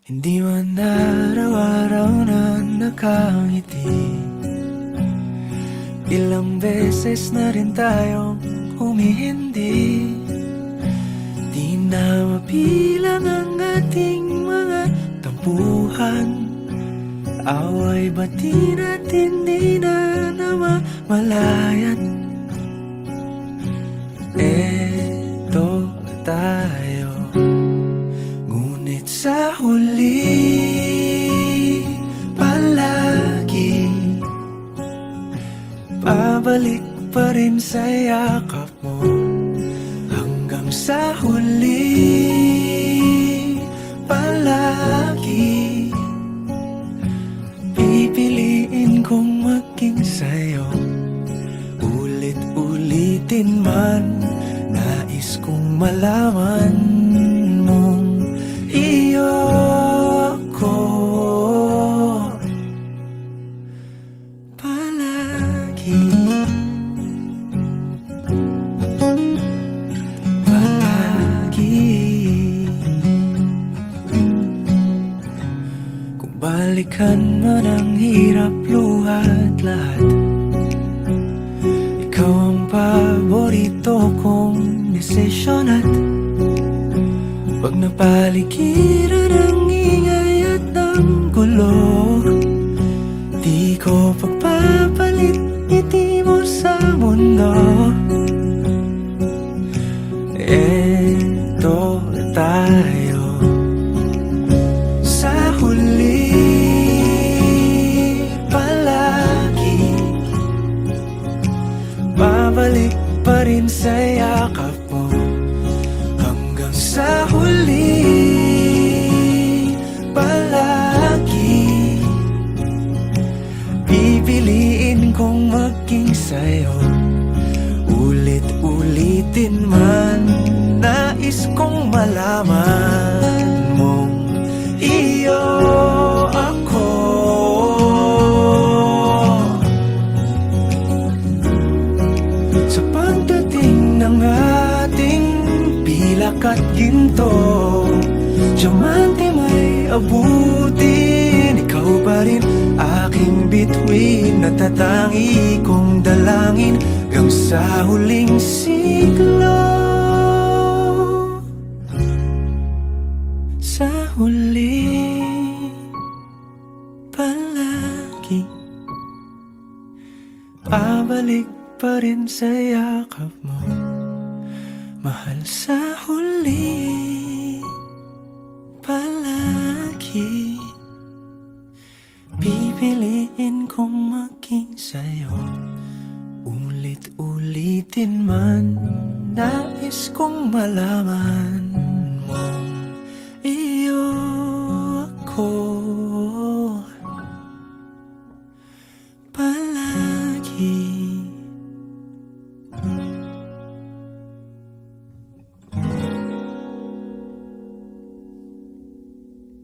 Hindi man araw-araw na nakangiti. Ilang beses na rin tayong humihindi. Di na mapilang ang ating mga tampuhan. Away bati natin di na namamalayan. Eto tayo, ngunit sa huli palagi pabalik pa rin sa yakap mo. Hanggang sa huli palagi pipiliin kong maging sa'yo. Ulit-ulitin man, nais kong malaman mong iyo ako palagi. Palagi. Kung balikan man ang hirap, luhat lahat, ikaw ang paborito kong desisyon. At pag napaligiran ang ingay at ng gulo, di ko pagpapalit ngiti mo sa mundo. Eto tayo sa huli palagi, babalik pa rin sa yakap mo. Hanggang sa huli palagi pipiliin kong maging sa'yo. Ulit-ulitin man, nais kong malaman mong iyo ako. Sa pagdating ng ating pilak at ginto, diamante may abutin, ikaw pa rin aking bituin. Natatangi kong dalangin hanggang sa huling siglo. Sa huli palagi pabalik pa rin sa yakap mo, mahal. Sa huli palagi pipiliin kong maging sa'yo. Ulit-ulitin man, nais kong malaman